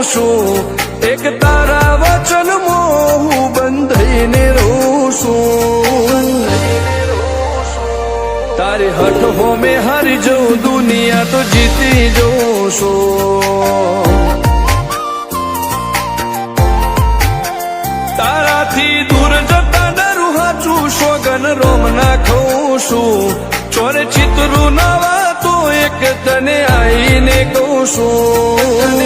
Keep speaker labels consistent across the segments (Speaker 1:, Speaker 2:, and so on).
Speaker 1: છું એક તારા વચન હું બંધાઈને રહું છું તારી હઠ હોમે હારી જઉં દુનિયા તો જીતી જઉં છું તારાથી દૂર જતા ડરું હાચું સોગન રોમ ના ખઉં છું ચોરે ચિતરું નવા તો એક તને આઈને કહું છું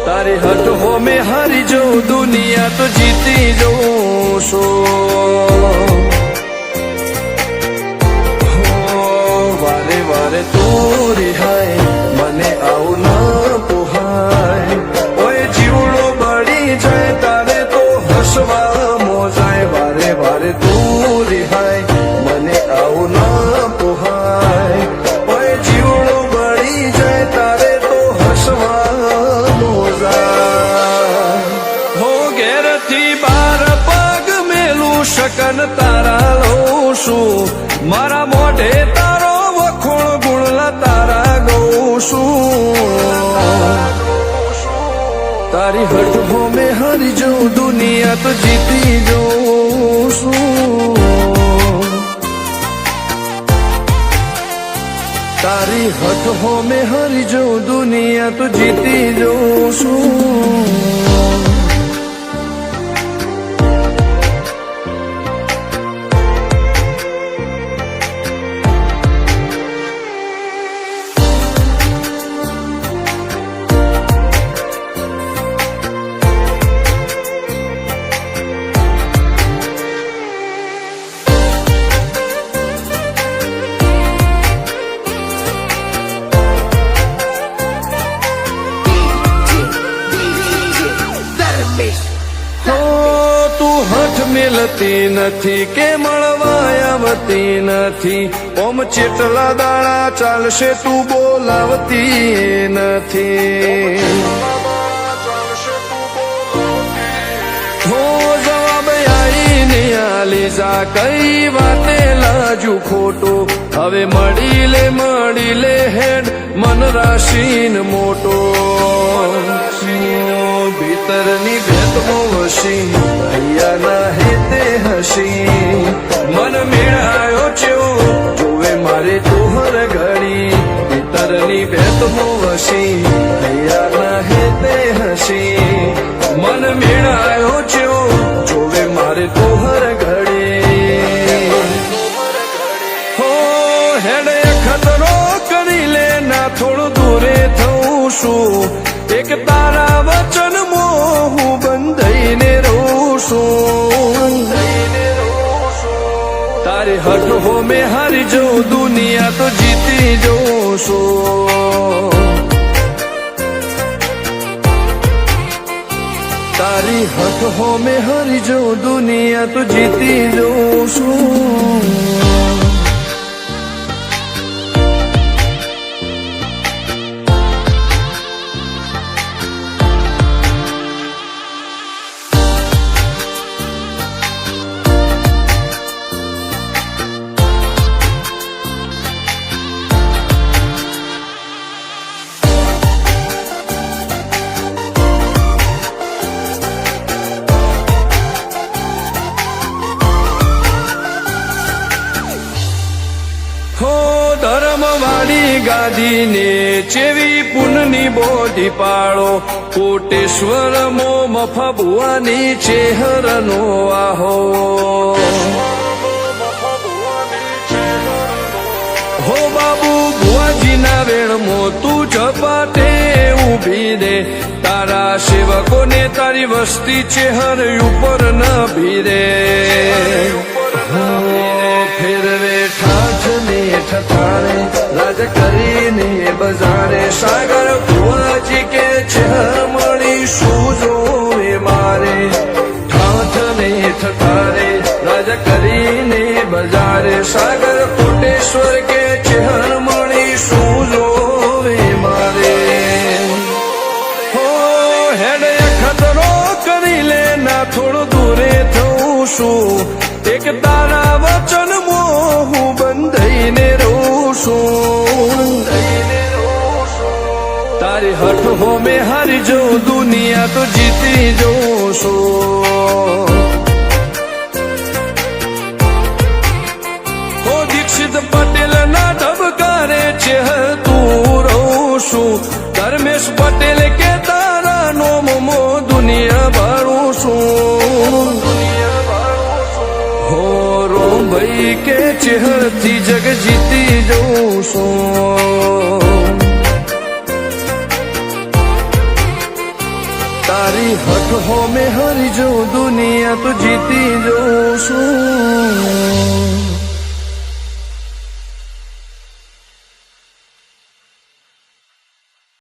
Speaker 1: તારી હઠ હોમે હારી જઉં દુનિયા તો જીતી જઉં છું વારે વારે તું રિહાય મને આવું ના પોહાય ઓય જીવડો બળી જાય તારે તો હસવા મોજાય વારે વારે તું રિહાય મને આવું ના પોહાય ઓય જીવડો બળી જાય તારે તો હસવા મોજાય હો ઘેરથી બાર પગ મેલું શકન તારા લઉં છું મારા મોઢે તારો વખોણ ગુણલા તારા ગઉં છું તારી હઠ હોમે હારી જઉં દુનિયા તો જીતી જઉં છું તારી હઠ હોમે હારી જઉં દુનિયા તો જીતી જઉં છું મિલતી નથી કે મળવા આવતી નથી ઓમ ચેટલા દાડા ચાલશે તું બોલાવતી નથી હો જવાબ આઈને આલી જા કઈ વાતે લાજુ ખોટું હવે મળી લે હેડ મન રાશીન મોટો ભીતરની ભેદમાં વસી ભૈયા ના હેતે હસી મન મેળાયો છો જોવે મારે તોહર ઘડી ભીતરની ભેદમાં વસી ભૈયા ના હેતે હસી મન મેળાયો છો જોવે મારે તોહર ઘડી હો હેડે ખતરો કરી લે ના થોડું દૂરે થઉં છું એક તારા વચન હું બંધાઈને રહું છું તારી હઠ હોમે હારી જઉં દુનિયા તો જીતી જઉં છું તારી હઠ હોમે હારી જઉં દુનિયા તો જીતી જઉં છું ધર્મવાળી ગાદીને ચેવી પુનની બોધી પાળો કોટેશ્વર મો મફા ભુવાની ચેહરનો આહો હો બાબુ ભુવાજીના વેણમો તું ઝપાટે ઊભી દે તારા સેવકોને તારી વસ્તી ચેહર ઉપર ન ભીરે ફેરવે ઠાઠને ઠઠાણે રાજ કરીને બજારે સાગર ભુવાજી કે છે મળી શું જોવે મારે ઠાઠને ઠઠારે રાજ કરીને બજારે સાગર કોટેશ્વર કે છે મળી શું જોવે મારે હો હેડે ખતરો કરી લે ના થોડું દૂરે થઉં છું એક તારા વચન હું બંધાઈને રહું છું તારી હઠ હો મેં હારી જવું દુનિયા તો જીતી જવું છું હો દીક્ષિત પટેલ ના ઢબકારે ચહેતું રહું છું ધર્મેશ પટેલ કે તારા નોમો દુનિયા ભાળું છું હો રોમ ભાઈ કે ચહેરથી જગ જીતી જવું છું તારી હઠ હો મેં હરી જવું દુનિયા તો જીતી જવું છું